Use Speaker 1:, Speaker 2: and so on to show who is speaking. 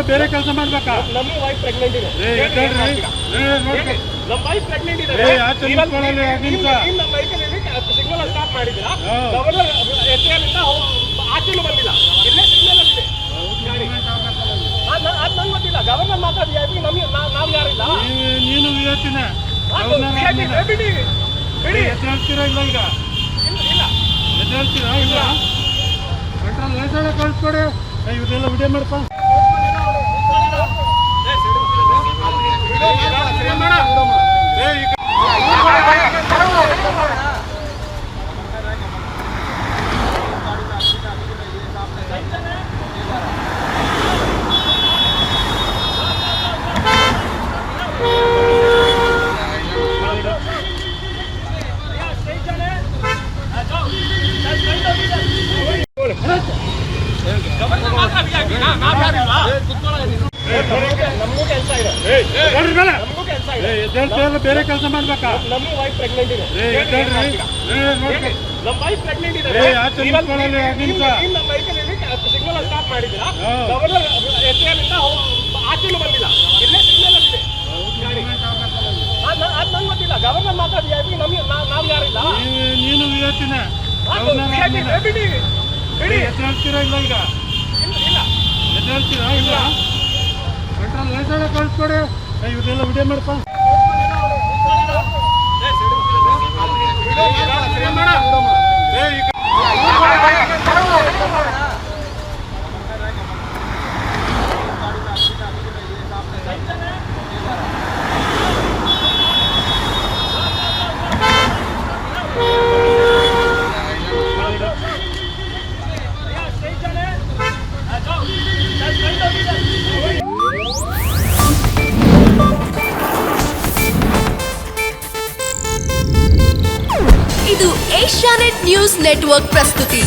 Speaker 1: ಬೇರೆ ಕೆಲಸ ಮಾಡ್ಬೇಕಾ?
Speaker 2: ನಮ್ಮ ವೈಫ್ ಪ್ರೆಗ್ನೆಂಟ್ ಇದೆ. ನಮ್ಮ ವೈಫ್ ಪ್ರೆಗ್ನೆಂಟ್ ಇದೆ. ನಮ್ಮ ಬೈಕಲ್ಲಿ ಸಿಗ್ನಲ್ ಸ್ಟಾಪ್ ಮಾಡಿದ್ದೀರಾ? ಗವರ್ನರ್ ಎಚ್ಚರಿಕೆಯಿಂದ ಆಚೆನೂ ಬಂದಿಲ್ಲ. ಇಲ್ಲೇ ಸಿಗ್ನಲ್ ಇದೆ. ಅದು ನಂಗೆ ಗೊತ್ತಿಲ್ಲ. ಗವರ್ನರ್ ಮಾತ್ರ VIP, ನಾವು ಯಾರಿಲ್ಲ.
Speaker 1: ನೀನು ವಿಐಪಿನೇ.
Speaker 2: ಬಿಡಿ ಬಿಡಿ.
Speaker 1: ಎದ್ದೇಳ್ತೀರಾ ಇಲ್ಲ ಈಗ?
Speaker 2: ಇಲ್ಲ
Speaker 1: ಎದ್ದೇಳ್ತೀರಾ ಇಲ್ಲ? ಪೆಟ್ರೋಲ್ ಲೈಸೆನ್ಸ್ ಕಳಿಸ್ಕೊಡಿ. ಇವನ್ನೆಲ್ಲ ವಿಡಿಯೋ ಮಾಡ್ಪ. ಬೇರೆ ಕೆಲಸ ಮಾಡ್ಬೇಕಾ?
Speaker 2: ನಮ್ಮ ವೈಫ್ ಪ್ರೆಗ್ನೆಂಟ್ ಇದೆ. ನಮ್ಮ ವೈಫ್ ಪ್ರೆಗ್ನೆಂಟ್ ಇದೆ. ನಮ್ಮ ಬೈಕಲ್ಲಿ ಸಿಗ್ನಲ್ ಸ್ಟಾಪ್ ಮಾಡಿದ್ದೀರಾ? ಗವರ್ನರ್ ಎಚ್ಚರಿಕೆಯಿಂದ ಆಚೆನೂ ಬಂದಿಲ್ಲ. ಇಲ್ಲೇ ಸಿಗ್ನಲ್ ಇದೆ. ಅದು ನಂಗೆ ಗೊತ್ತಿಲ್ಲ. ಗವರ್ನರ್ ಮಾತ್ರ VIP, ನಾವು ಯಾರಿಲ್ಲ.
Speaker 1: ನೀನು ವಿಐಪಿನೇ.
Speaker 2: ಬಿಡಿ ಬಿಡಿ.
Speaker 1: ಎದ್ದೇಳ್ತೀರಾ ಇಲ್ಲ ಈಗ?
Speaker 2: ಇಲ್ಲ
Speaker 1: ಎದ್ದೇಳ್ತೀರಾ ಇಲ್ಲ? ಪೆಟ್ರೋಲ್ ಲೈಸೆನ್ಸ್ ಕಳಿಸ್ಕೊಡಿ. ಇವನ್ನೆಲ್ಲ ವಿಡಿಯೋ ಮಾಡ್ಪ.
Speaker 3: ಇದು ಏಷ್ಯಾನೆಟ್ ನ್ಯೂಸ್ ನೆಟ್ವರ್ಕ್ ಪ್ರಸ್ತುತಿ.